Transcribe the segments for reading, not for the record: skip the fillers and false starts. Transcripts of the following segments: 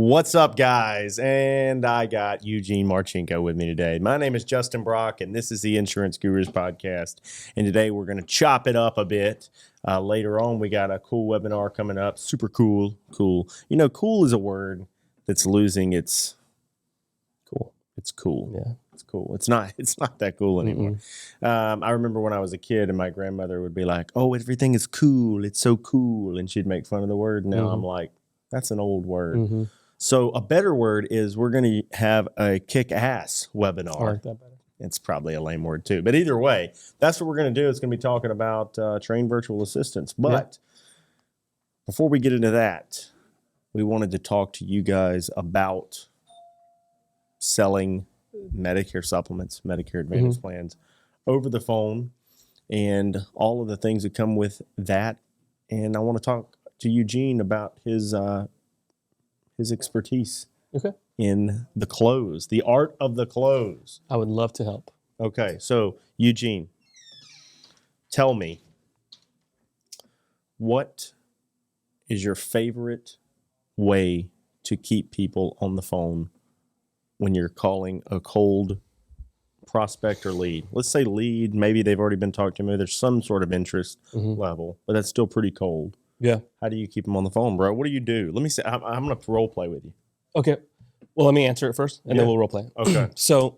What's up, guys? And I got Eugene Marchenko with me today. My name is Justin Brock, and this is the Insurance Gurus Podcast. And today we're going to chop it up a bit. Later on, we got a cool webinar coming up. Super cool. You know, cool is a word that's losing its cool. It's cool. Yeah. It's cool. It's not that cool anymore. I remember when I was a kid and my grandmother would be like, "Oh, everything is cool. It's so cool." And she'd make fun of the word. Now I'm like, that's an old word. So a better word is we're going to have a kick-ass webinar. I like that better. It's probably a lame word too. But either way, that's what we're going to do. It's going to be talking about trained virtual assistants. But before we get into that, we wanted to talk to you guys about selling Medicare supplements, Medicare Advantage plans over the phone and all of the things that come with that. And I want to talk to Eugene about his expertise in the close, the art of the close. I would love to help. Okay, so Eugene, tell me, what is your favorite way to keep people on the phone when you're calling a cold prospect or lead? Let's say lead, maybe they've already been talked to, maybe there's some sort of interest level, but that's still pretty cold. Yeah. How do you keep them on the phone, bro? What do you do? Let me say, I'm going to role play with you. Okay. Well, let me answer it first, and then we'll role play. Okay. So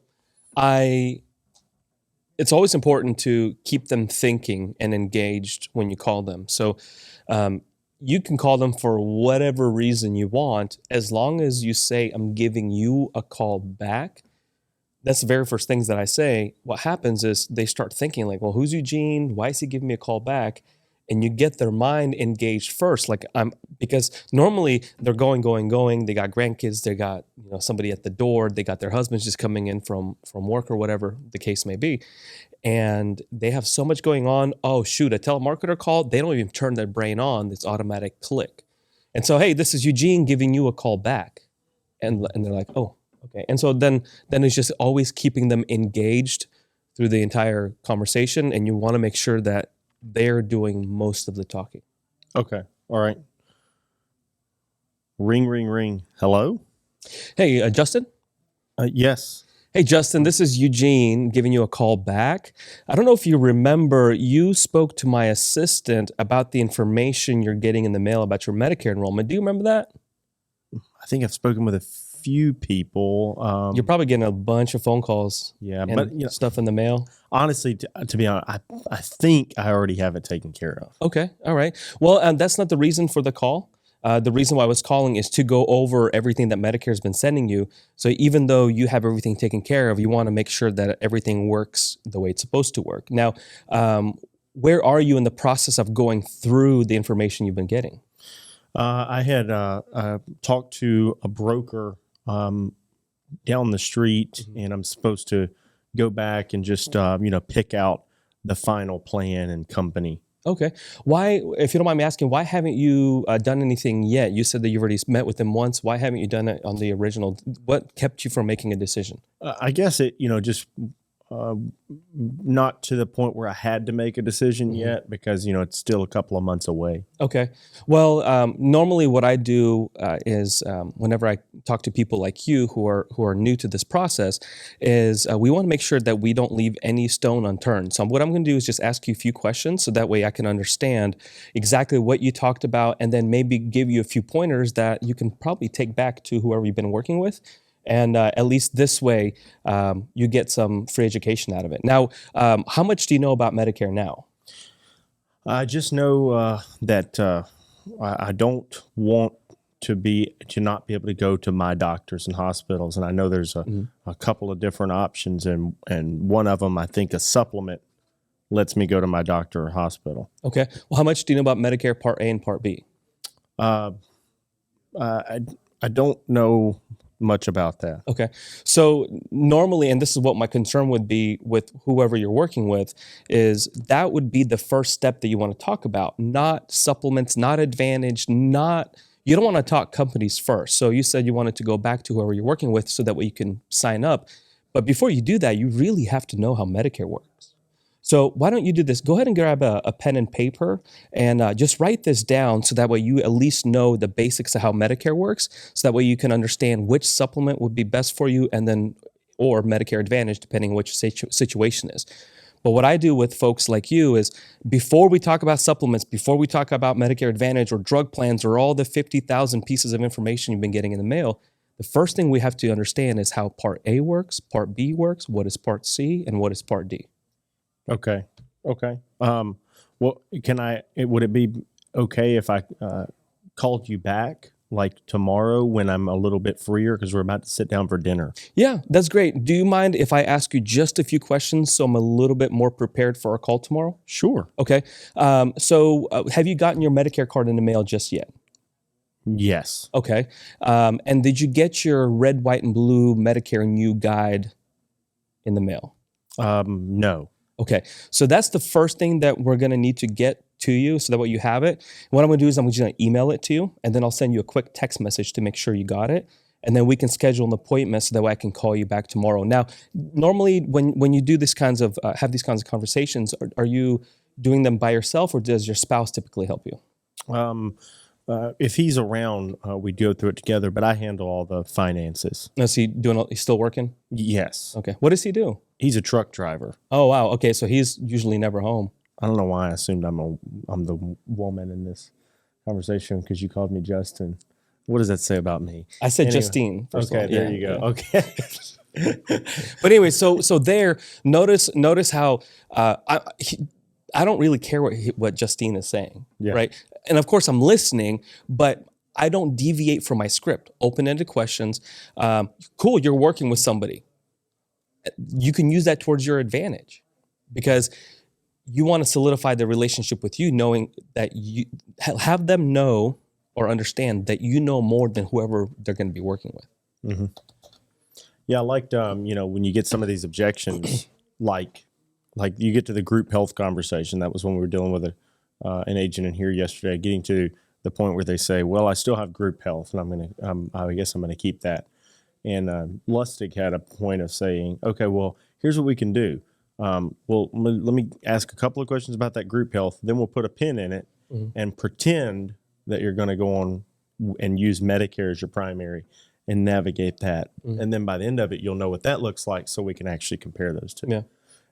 it's always important to keep them thinking and engaged when you call them. So you can call them for whatever reason you want, as long as you say, "I'm giving you a call back." That's the very first things that I say. What happens is they start thinking like, well, who's Eugene? Why is he giving me a call back? And you get their mind engaged first, because normally they're going. They got grandkids, they got somebody at the door, they got their husbands just coming in from work or whatever the case may be, and they have so much going on. Oh shoot, a telemarketer called. They don't even turn their brain on. This automatic click, and so hey, this is Eugene giving you a call back, and they're like, oh okay, and so then it's just always keeping them engaged through the entire conversation, and you want to make sure that they're doing most of the talking. Okay. All right. Ring. Hello? Hey, Justin? Yes. Hey, Justin, this is Eugene giving you a call back. I don't know if you remember, you spoke to my assistant about the information you're getting in the mail about your Medicare enrollment. Do you remember that? I think I've spoken with a few people. You're probably getting a bunch of phone calls. Yeah, and but stuff in the mail. Honestly, to be honest, I think I already have it taken care of. Okay, all right. Well, that's not the reason for the call. The reason why I was calling is to go over everything that Medicare has been sending you. So even though you have everything taken care of, you want to make sure that everything works the way it's supposed to work. Now, where are you in the process of going through the information you've been getting? I had talked to a broker down the street, and I'm supposed to go back and just pick out the final plan and company. Okay. Why, if you don't mind me asking, why haven't you done anything yet? You said that you've already met with them once. Why haven't you done it on the original? What kept you from making a decision? I guess it, just not to the point where I had to make a decision yet, because, it's still a couple of months away. Okay. Well, normally what I do is whenever I talk to people like you who are new to this process is we want to make sure that we don't leave any stone unturned. So what I'm going to do is just ask you a few questions so that way I can understand exactly what you talked about, and then maybe give you a few pointers that you can probably take back to whoever you've been working with. And at least this way, you get some free education out of it. Now, how much do you know about Medicare now? I just know that I don't want to not be able to go to my doctors and hospitals. And I know there's a couple of different options, and one of them, I think a supplement lets me go to my doctor or hospital. Okay. Well, how much do you know about Medicare Part A and Part B? I don't know much about that. Okay. So normally, and this is what my concern would be with whoever you're working with, is that would be the first step that you want to talk about, not supplements, not Advantage, you don't want to talk companies first. So you said you wanted to go back to whoever you're working with so that way you can sign up. But before you do that, you really have to know how Medicare works. So why don't you do this? Go ahead and grab a pen and paper and just write this down so that way you at least know the basics of how Medicare works. So that way you can understand which supplement would be best for you and then, or Medicare Advantage, depending on what your situation is. But what I do with folks like you is before we talk about supplements, before we talk about Medicare Advantage or drug plans or all the 50,000 pieces of information you've been getting in the mail, the first thing we have to understand is how Part A works, Part B works, what is Part C, and what is Part D. Okay. Well, would it be okay if I called you back like tomorrow when I'm a little bit freer because we're about to sit down for dinner? Yeah, that's great. Do you mind if I ask you just a few questions so I'm a little bit more prepared for our call tomorrow? Sure. Okay. So have you gotten your Medicare card in the mail just yet? Yes. Okay. And did you get your red, white, and blue Medicare new guide in the mail? No. Okay. So that's the first thing that we're going to need to get to you so that way you have it. What I'm going to do is I'm just going to email it to you, and then I'll send you a quick text message to make sure you got it. And then we can schedule an appointment so that way I can call you back tomorrow. Now, normally when you do this kinds of, have these kinds of conversations, are you doing them by yourself or does your spouse typically help you? If he's around, we go through it together, but I handle all the finances. Is he he's still working? Yes. Okay. What does he do? He's a truck driver. Oh, wow. Okay. So he's usually never home. I don't know why I assumed I'm the woman in this conversation because you called me Justin. What does that say about me? I said Justine. Okay, there you go. Okay. But anyway, so there, notice how I don't really care what Justine is saying, right? And of course, I'm listening, but I don't deviate from my script. Open-ended questions. Cool, you're working with somebody. You can use that towards your advantage because you want to solidify the relationship with you, knowing that you have them know or understand that you know more than whoever they're going to be working with. Mm-hmm. Yeah, I liked, when you get some of these objections, like you get to the group health conversation. That was when we were dealing with an agent in here yesterday, getting to the point where they say, well, I still have group health and I guess I'm going to keep that. And Lustig had a point of saying, okay, well, here's what we can do. Well, let me ask a couple of questions about that group health. Then we'll put a pin in it and pretend that you're going to go on and use Medicare as your primary and navigate that. And then by the end of it, you'll know what that looks like so we can actually compare those two. Yeah.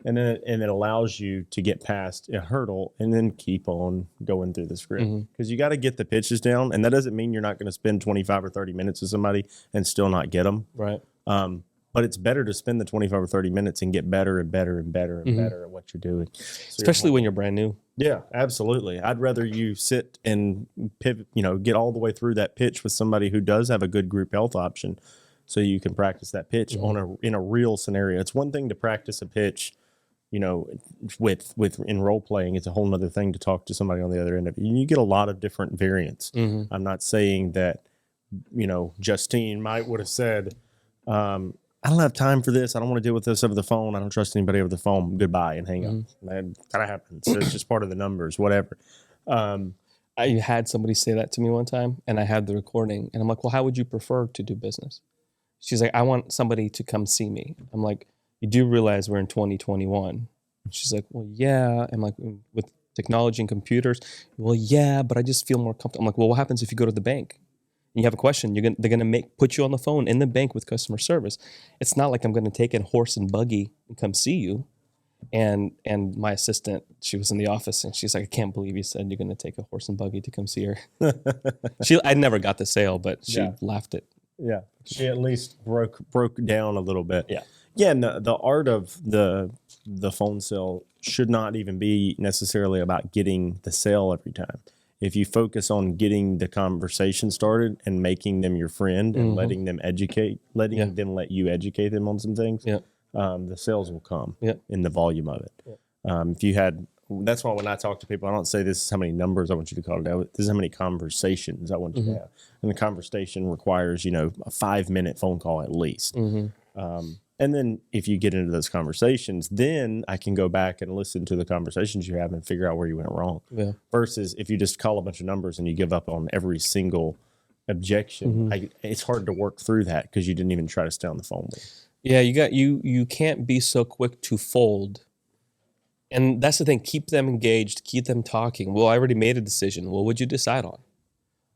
And then it allows you to get past a hurdle and then keep on going through the script because you got to get the pitches down. And that doesn't mean you're not going to spend 25 or 30 minutes with somebody and still not get them. Right. But it's better to spend the 25 or 30 minutes and get better and better and better and better at what you're doing. So especially when you're brand new. Yeah, absolutely. I'd rather you sit and pivot, get all the way through that pitch with somebody who does have a good group health option so you can practice that pitch in a real scenario. It's one thing to practice a pitch, with in role playing. It's a whole nother thing to talk to somebody on the other end of it. You get a lot of different variants. I'm not saying that, Justine would have said, I don't have time for this. I don't want to deal with this over the phone. I don't trust anybody over the phone. Goodbye and hang up. That kind of happens. So it's just part of the numbers, whatever. I had somebody say that to me one time and I had the recording and I'm like, well, how would you prefer to do business? She's like, I want somebody to come see me. I'm like, you do realize we're in 2021. She's like, well, yeah. I'm like, with technology and computers. Well, yeah, but I just feel more comfortable. I'm like, well, what happens if you go to the bank? You have a question, they're going to put you on the phone in the bank with customer service. It's not like I'm going to take a horse and buggy and come see you. And my assistant, she was in the office and she's like, I can't believe you said you're going to take a horse and buggy to come see her. I never got the sale, but she laughed it. Yeah. She at least broke down a little bit. Yeah. Yeah. And the art of the phone sale should not even be necessarily about getting the sale every time. If you focus on getting the conversation started and making them your friend and letting them let you educate them on some things, the sales will come in the volume of it. That's why when I talk to people, I don't say this is how many numbers I want you to call it. This is how many conversations I want you to have. And the conversation requires, a 5-minute phone call at least. And then if you get into those conversations, then I can go back and listen to the conversations you have and figure out where you went wrong. Yeah. Versus if you just call a bunch of numbers and you give up on every single objection, it's hard to work through that because you didn't even try to stay on the phone with. Yeah, you can't be so quick to fold And that's the thing, keep them engaged, keep them talking. Well, I already made a decision. Well, what'd you decide on?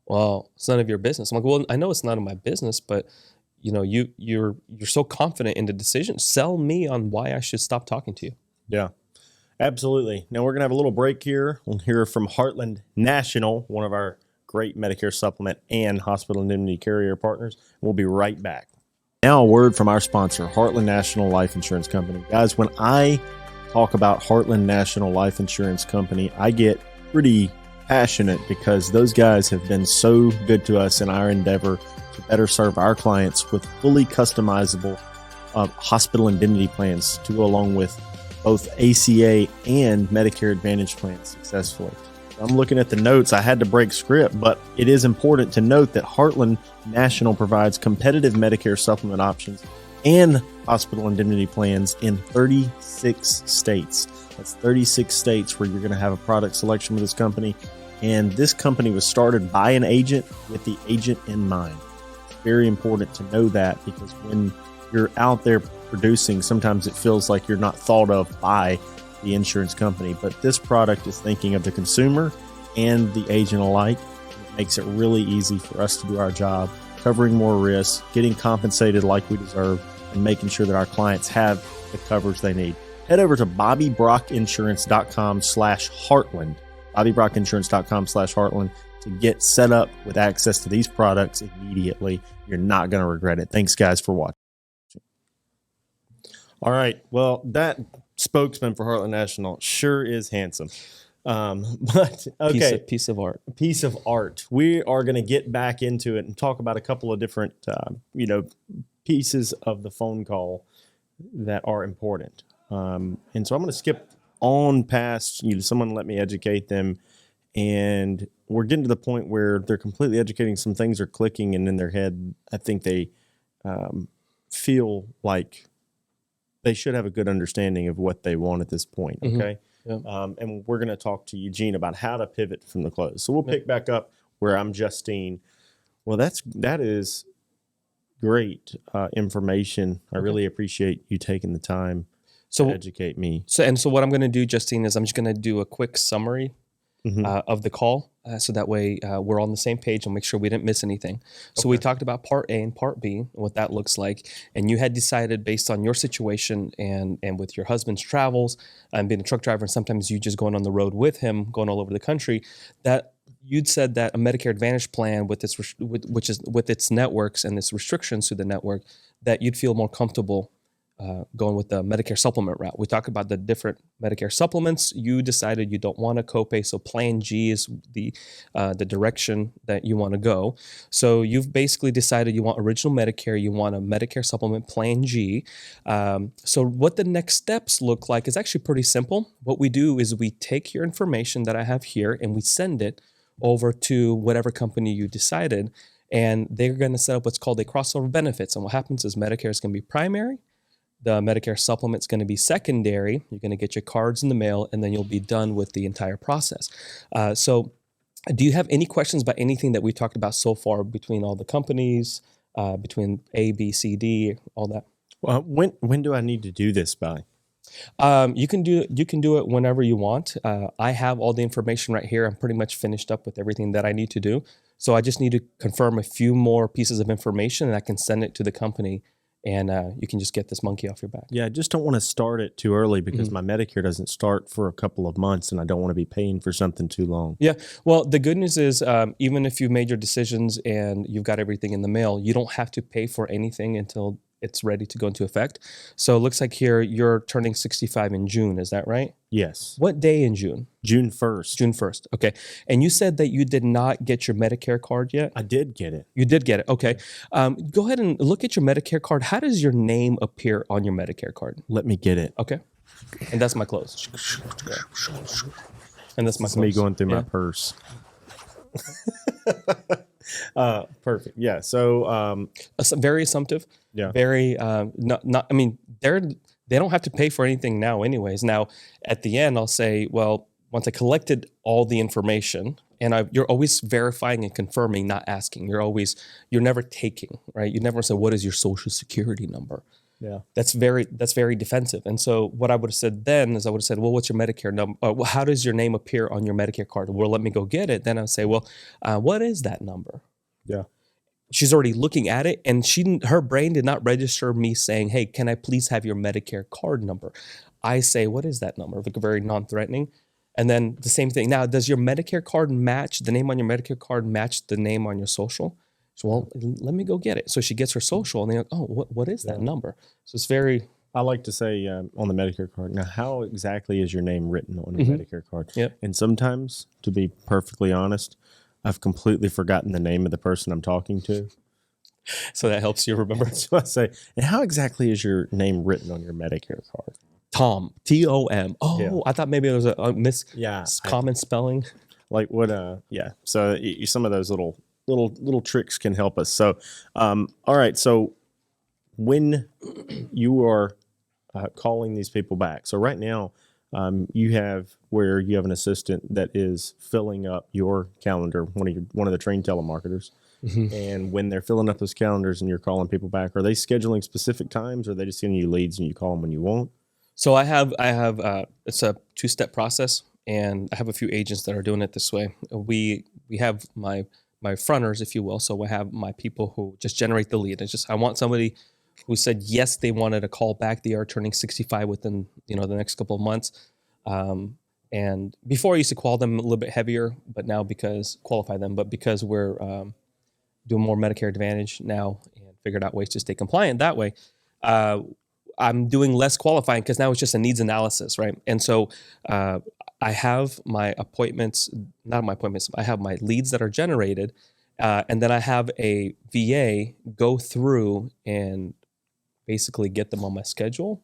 Well, it's none of your business. I'm like, well, I know it's none of my business, but you're so confident in the decision. Sell me on why I should stop talking to you. Yeah, absolutely. Now we're going to have a little break here. We'll hear from Heartland National, one of our great Medicare supplement and hospital indemnity carrier partners. We'll be right back. Now a word from our sponsor, Heartland National Life Insurance Company. Guys, when I talk about Heartland National Life Insurance Company, I get pretty passionate because those guys have been so good to us in our endeavor to better serve our clients with fully customizable hospital indemnity plans to go along with both ACA and Medicare Advantage plans successfully. I'm looking at the notes. I had to break script, but it is important to note that Heartland National provides competitive Medicare supplement options and hospital indemnity plans in 36 states. That's 36 states where you're going to have a product selection with this company. And this company was started by an agent with the agent in mind. It's very important to know that because when you're out there producing, sometimes it feels like you're not thought of by the insurance company. But this product is thinking of the consumer and the agent alike. It makes it really easy for us to do our job, covering more risks, getting compensated like we deserve, and making sure that our clients have the coverage they need. Head over to BobbyBrockInsurance.com/Heartland, BobbyBrockInsurance.com/Heartland to get set up with access to these products immediately. You're not going to regret it. Thanks, guys, for watching. All right. Well, that spokesman for Heartland National sure is handsome. But okay, Piece of art. Piece of art. We are going to get back into it and talk about a couple of different, pieces of the phone call that are important. And so I'm going to skip on past, someone let me educate them. And we're getting to the point where they're completely educating. Some things are clicking and in their head, I think they feel like they should have a good understanding of what they want at this point. Okay. Mm-hmm. Yeah. And we're going to talk to Eugene about how to pivot from the close. So we'll pick back up where I'm Justine. Well, that is great information. I really appreciate you taking the time to educate me. So what I'm going to do, Justine, is I'm just going to do a quick summary of the call. So that way we're on the same page and make sure we didn't miss anything. So we talked about part A and part B, and what that looks like. And you had decided based on your situation and with your husband's travels and being a truck driver, and sometimes you just going on the road with him, going all over the country, that you'd said that a Medicare Advantage plan with its which is with its networks and its restrictions to the network, that you'd feel more comfortable going with the Medicare supplement route. We talked about the different Medicare supplements. You decided you don't want a copay, so Plan G is the direction that you want to go. So you've basically decided you want original Medicare, you want a Medicare supplement Plan G. So what the next steps look like is actually pretty simple. What we do is we take your information that I have here and we send it over to whatever company you decided, and they're going to set up what's called a crossover benefits. And what happens is Medicare is going to be primary. The Medicare supplement is going to be secondary. You're going to get your cards in the mail, and then you'll be done with the entire process. So do you have any questions about anything that we talked about so far between all the companies, between A, B, C, D, all that? Well, when do I need to do this by? You can do it whenever you want. I have all the information right here. I'm pretty much finished up with everything that I need to do. So I just need to confirm a few more pieces of information, and I can send it to the company. And you can just get this monkey off your back. Yeah, I just don't want to start it too early because my Medicare doesn't start for a couple of months, and I don't want to be paying for something too long. Yeah, well, the good news is even if you've made your decisions and you've got everything in the mail, you don't have to pay for anything until it's ready to go into effect. So it looks like here you're turning 65 in June. Is that right? Yes. What day in June? June 1st. June 1st. Okay. And you said that you did not get your Medicare card yet? I did get it. You did get it. Okay. Go ahead and look at your Medicare card. How does your name appear on your Medicare card? Let me get it. Okay. And that's my close. Yeah. And that's my close. Me going through my purse. Perfect. Yeah. So very assumptive. Yeah. Very not. I mean, they don't have to pay for anything now, anyways. Now, at the end, I'll say, well, once I collected all the information, and you're always verifying and confirming, not asking. You're never taking, right? You never say, what is your social security number? Yeah. That's very defensive. And so what I would have said then is I would have said, well, what's your Medicare number? How does your name appear on your Medicare card? Well, let me go get it. Then I'll say, well, what is that number? Yeah. She's already looking at it, and her brain did not register me saying, hey, can I please have your Medicare card number? I say, what is that number? Like very non-threatening. And then the same thing. Now, does your Medicare card match, the name on your Medicare card match the name on your social? So, well, let me go get it. So she gets her social, and they're like, oh, what is that number? So it's very... I like to say on the Medicare card, now, how exactly is your name written on your Medicare card? Yep. And sometimes, to be perfectly honest, I've completely forgotten the name of the person I'm talking to. So that helps you remember. So I say, and how exactly is your name written on your Medicare card? Tom, Tom. Oh, Yeah. I thought maybe it was a common spelling. Like what? Yeah. So some of those little tricks can help us. So, all right. So when you are calling these people back, so right now you have an assistant that is filling up your calendar, one of the trained telemarketers. And when they're filling up those calendars and you're calling people back, are they scheduling specific times, or are they just sending you leads and you call them when you want? So I have it's a 2-step process, and I have a few agents that are doing it this way. We have my fronters, if you will. So we have my people who just generate the lead. I want somebody who said yes, they wanted a call back. They are turning 65 within the next couple of months. And before I used to call them a little bit heavier, but now because we're doing more Medicare Advantage now and figured out ways to stay compliant that way, I'm doing less qualifying because now it's just a needs analysis, right? And so I have my appointments, I have my leads that are generated, and then I have a VA go through and basically get them on my schedule.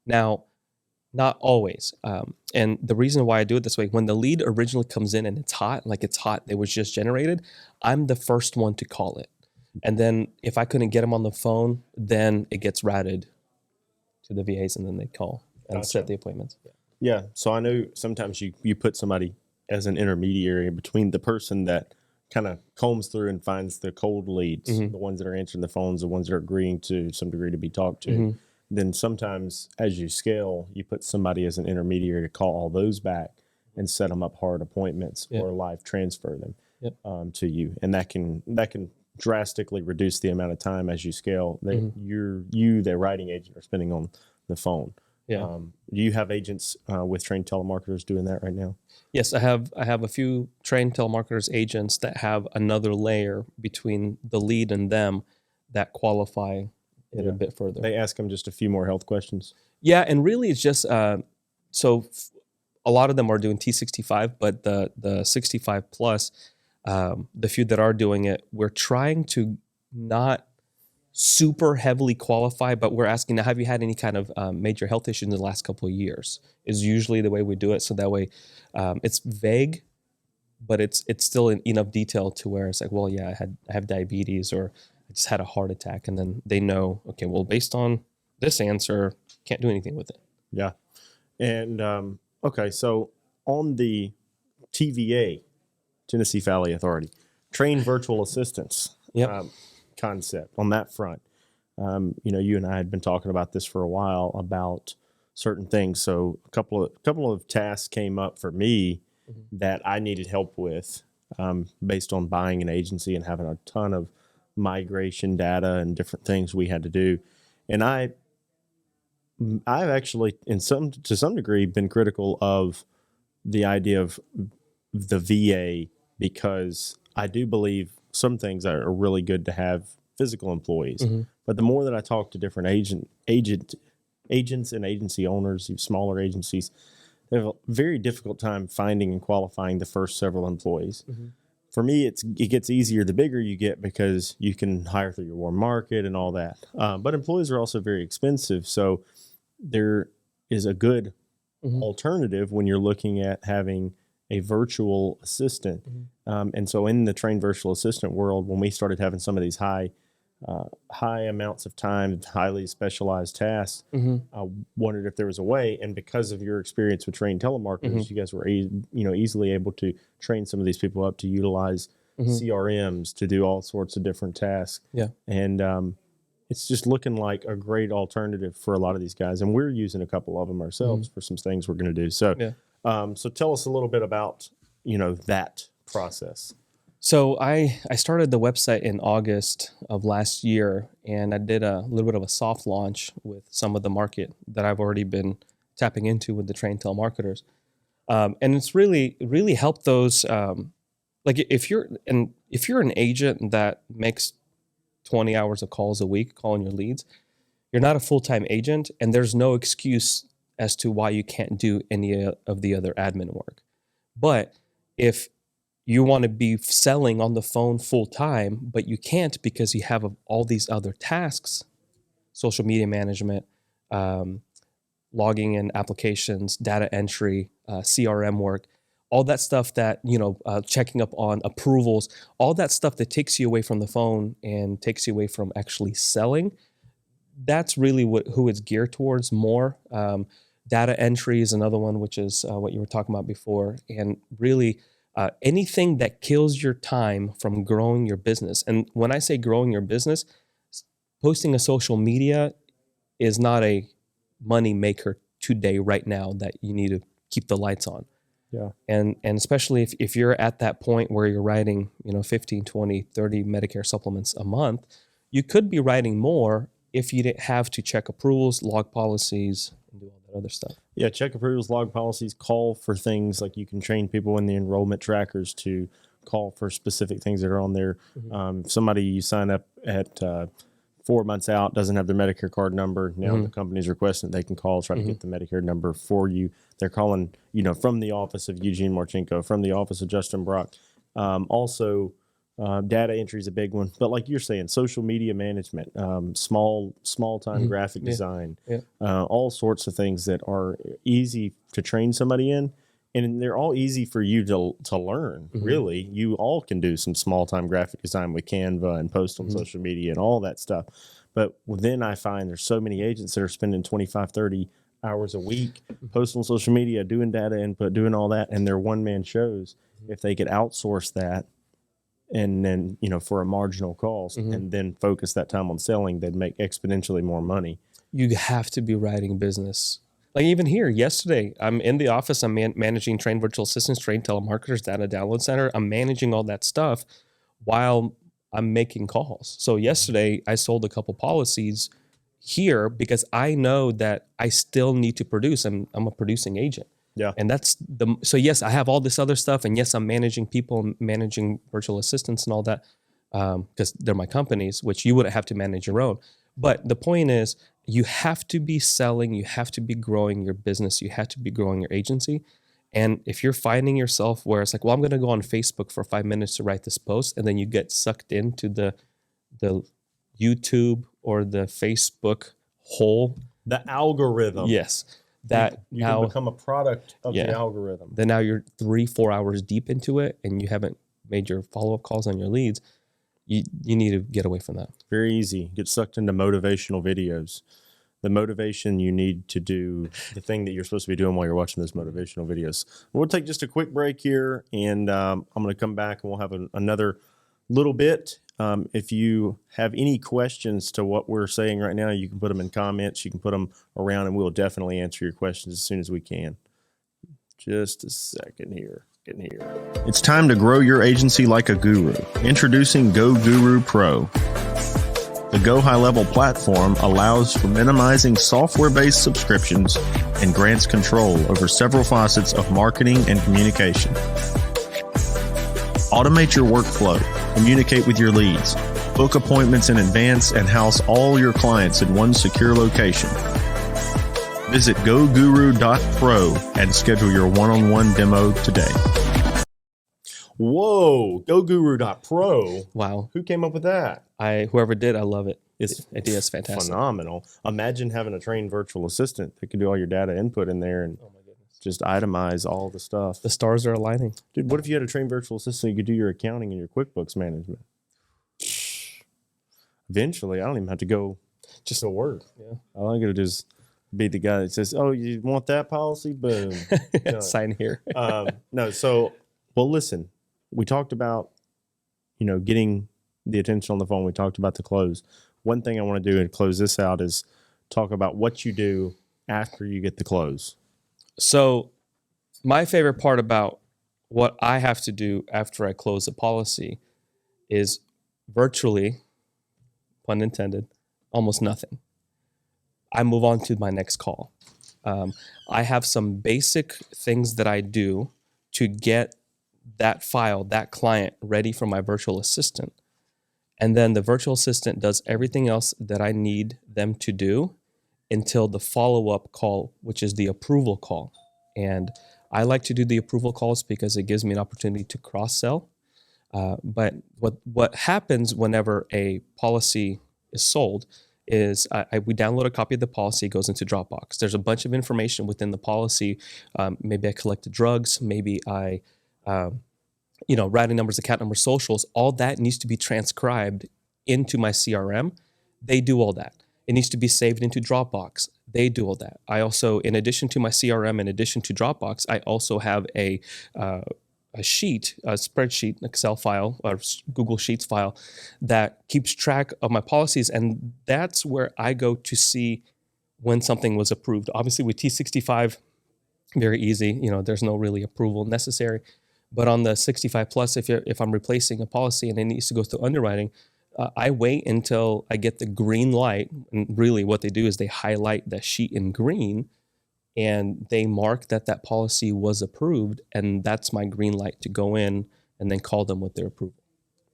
Now, not always. And the reason why I do it this way, when the lead originally comes in and it's hot, it was just generated, I'm the first one to call it. And then if I couldn't get them on the phone, then it gets routed to the VAs and then they call and set the appointments. Yeah. So I know sometimes you put somebody as an intermediary between the person that kind of combs through and finds the cold leads, the ones that are answering the phones, the ones that are agreeing to some degree to be talked to. Then sometimes as you scale, you put somebody as an intermediary to call all those back and set them up hard appointments or live transfer them to you. And that can drastically reduce the amount of time as you scale that the writing agent, are spending on the phone. Do you have agents with trained telemarketers doing that right now? Yes, I have a few trained telemarketers agents that have another layer between the lead and them that qualify it a bit further. They ask them just a few more health questions. Yeah, and really it's just so a lot of them are doing T65, but the 65 plus, the few that are doing it, we're trying to not super heavily qualify, but we're asking, now, have you had any kind of major health issues in the last couple of years? Is usually the way we do it. So that way it's vague, but it's still in enough detail to where it's like, well, yeah, I have diabetes, or I just had a heart attack. And then they know, okay, well, based on this answer, can't do anything with it. Yeah. And, okay, so on the TVA, Tennessee Valley Authority, trained virtual assistants concept on that front. You and I had been talking about this for a while about certain things. So a couple of tasks came up for me that I needed help with based on buying an agency and having a ton of migration data and different things we had to do. And I've actually, to some degree, been critical of the idea of the VA, because I do believe some things are really good to have physical employees. But the more that I talk to different agents and agency owners, smaller agencies, they have a very difficult time finding and qualifying the first several employees. For me, it gets easier the bigger you get, because you can hire through your warm market and all that. But employees are also very expensive. So there is a good alternative when you're looking at having a virtual assistant. And so in the trained virtual assistant world, when we started having some of these high amounts of time, highly specialized tasks, I wondered if there was a way. And because of your experience with trained telemarketers, you guys were easily able to train some of these people up to utilize CRMs to do all sorts of different tasks. And it's just looking like a great alternative for a lot of these guys. And we're using a couple of them ourselves for some things we're going to do. So, so tell us a little bit about, that process. So I started the website in August of last year, and I did a little bit of a soft launch with some of the market that I've already been tapping into with the trained telemarketers. And it's really helped those, like if you're an agent that makes 20 hours of calls a week calling your leads, you're not a full-time agent, and there's no excuse as to why you can't do any of the other admin work. But if you want to be selling on the phone full-time, but you can't because you have all these other tasks, social media management, logging in applications, data entry, CRM work, all that stuff that, checking up on approvals, all that stuff that takes you away from the phone and takes you away from actually selling, that's really who it's geared towards more. Data entry is another one, which is what you were talking about before. And really anything that kills your time from growing your business. And when I say growing your business, posting a social media is not a money maker today, right now, that you need to keep the lights on. Yeah. And especially if you're at that point where you're writing, 15, 20, 30 Medicare supplements a month, you could be writing more if you didn't have to check approvals, log policies, and do all that other stuff. Yeah, check approvals, log policies, call for things like you can train people in the enrollment trackers to call for specific things that are on there. Somebody you sign up at 4 months out doesn't have their Medicare card number. Now the company's requesting that they can call, try to get the Medicare number for you. They're calling, from the office of Eugene Marchenko, from the office of Justin Brock. Also, data entry is a big one. But like you're saying, social media management, small time graphic design, all sorts of things that are easy to train somebody in. And they're all easy for you to learn, really. You all can do some small-time graphic design with Canva and post on social media and all that stuff. But then I find there's so many agents that are spending 25, 30 hours a week posting on social media, doing data input, doing all that, and they're one-man shows. If they could outsource that and then, for a marginal cost and then focus that time on selling, they'd make exponentially more money. You have to be writing business. Like even here, yesterday, I'm in the office, I'm managing trained virtual assistants, trained telemarketers, data download center. I'm managing all that stuff while I'm making calls. So yesterday, I sold a couple policies here because I know that I still need to produce. I'm a producing agent. Yeah. And so yes, I have all this other stuff. And yes, I'm managing people, managing virtual assistants and all that because they're my companies, which you wouldn't have to manage your own. But the point is, you have to be selling, you have to be growing your business, you have to be growing your agency. And if you're finding yourself where it's like, well, I'm going to go on Facebook for 5 minutes to write this post, and then you get sucked into the YouTube or the Facebook hole. The algorithm. Yes. That you now can become a product of the algorithm. Then now you're 3-4 hours deep into it and you haven't made your follow-up calls on your leads. You need to get away from that. Very easy. Get sucked into motivational videos. The motivation you need to do the thing that you're supposed to be doing while you're watching those motivational videos. We'll take just a quick break here, and I'm going to come back and we'll have another little bit. If you have any questions to what we're saying right now, you can put them in comments. You can put them around, and we'll definitely answer your questions as soon as we can. Just a second here. It's time to grow your agency like a guru. Introducing Go Guru Pro. The Go High Level platform allows for minimizing software-based subscriptions and grants control over several facets of marketing and communication. Automate your workflow, communicate with your leads, book appointments in advance, and house all your clients in one secure location. Visit goguru.pro and schedule your one-on-one demo today. Whoa, goguru.pro. Wow. Who came up with that? Whoever did, I love it. It's fantastic. Phenomenal. Imagine having a trained virtual assistant that could do all your data input in there and just itemize all the stuff. The stars are aligning. Dude, what if you had a trained virtual assistant, you could do your accounting and your QuickBooks management? Eventually, I don't even have to go just to work. Yeah. All I got to do is be the guy that says, oh, you want that policy? Boom. Sign here. Well, listen, we talked about, getting the attention on the phone. We talked about the close. one thing I want to do and close this out is talk about what you do after you get the close. So my favorite part about what I have to do after I close a policy is virtually, pun intended, almost nothing. I move on to my next call. I have some basic things that I do to get that file, that client ready for my virtual assistant. And then the virtual assistant does everything else that I need them to do until the follow-up call, which is the approval call. And I like to do the approval calls because it gives me an opportunity to cross-sell. But what happens whenever a policy is sold is we download a copy of the policy, it goes into Dropbox. There's a bunch of information within the policy. Maybe I collected drugs, maybe I routing numbers, account numbers, socials, all that needs to be transcribed into my CRM. They do all that. It needs to be saved into Dropbox. They do all that. I also, in addition to my CRM, in addition to Dropbox, I also have a sheet, a spreadsheet, Excel file, or Google Sheets file that keeps track of my policies. And that's where I go to see when something was approved. Obviously with T65, very easy. There's no really approval necessary. But on the 65 plus, if I'm replacing a policy and it needs to go through underwriting, I wait until I get the green light. And really what they do is they highlight the sheet in green and they mark that policy was approved. And that's my green light to go in and then call them with their approval.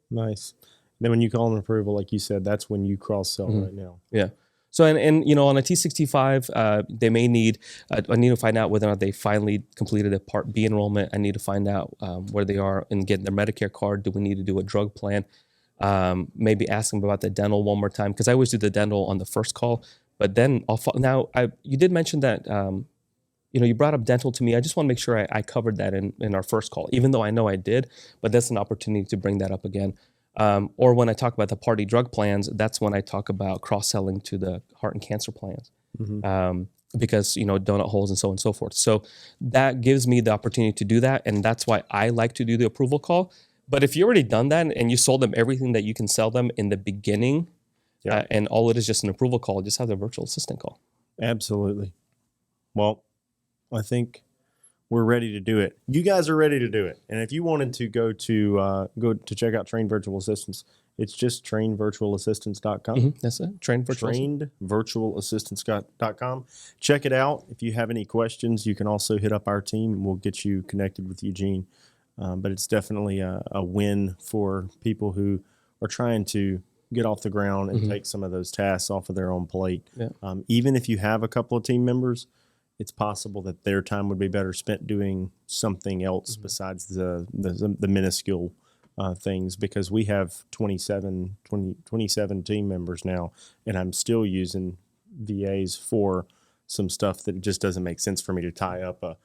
Nice. Then when you call them approval, like you said, that's when you cross-sell right now. Yeah. So, and on a T65, they may need, I need to find out whether or not they finally completed a Part B enrollment. I need to find out where they are in getting their Medicare card. Do we need to do a drug plan? Maybe ask them about the dental one more time, because I always do the dental on the first call. But then you did mention that, you brought up dental to me. I just want to make sure I covered that in our first call, even though I know I did, but that's an opportunity to bring that up again. Or when I talk about the party drug plans, that's when I talk about cross-selling to the heart and cancer plans, because, donut holes and so on and so forth. So that gives me the opportunity to do that. And that's why I like to do the approval call. But if you already done that and you sold them everything that you can sell them in the beginning, and all it is just an approval call, just have the virtual assistant call. Absolutely. Well, I think we're ready to do it. You guys are ready to do it. And if you wanted to go to check out Trained Virtual Assistants, it's just trainedvirtualassistants.com. That's it. Trainedvirtualassistants.com. Check it out. If you have any questions, you can also hit up our team and we'll get you connected with Eugene. But it's definitely a win for people who are trying to get off the ground and take some of those tasks off of their own plate. Yeah. Even if you have a couple of team members, it's possible that their time would be better spent doing something else besides the minuscule things, because we have 27 team members now, and I'm still using VAs for some stuff that just doesn't make sense for me to tie up a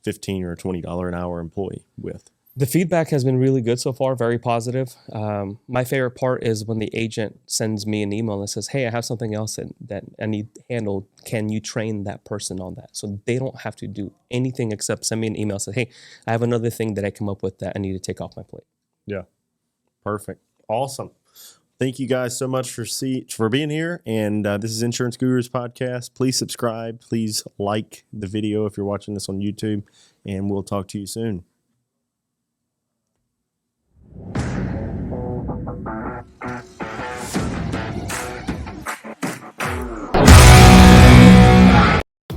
$15 or $20 an hour employee with. The feedback has been really good so far, very positive. My favorite part is when the agent sends me an email and says, hey, I have something else that I need handled. Can you train that person on that? So they don't have to do anything except send me an email and say, hey, I have another thing that I come up with that I need to take off my plate. Yeah. Perfect. Awesome. Thank you guys so much for being here. And this is Insurance Gurus Podcast. Please subscribe. Please like the video if you're watching this on YouTube. And we'll talk to you soon.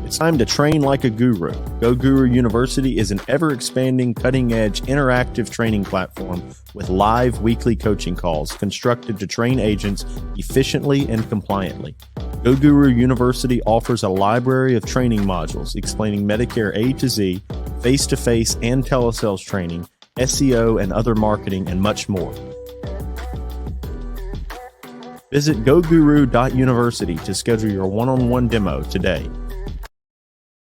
It's time to train like a guru. Go Guru University is an ever-expanding, cutting-edge, interactive training platform with live weekly coaching calls constructed to train agents efficiently and compliantly. Go Guru University offers a library of training modules explaining Medicare A to Z, face-to-face and telesales training, SEO and other marketing, and much more. Visit goguru.university to schedule your one-on-one demo today.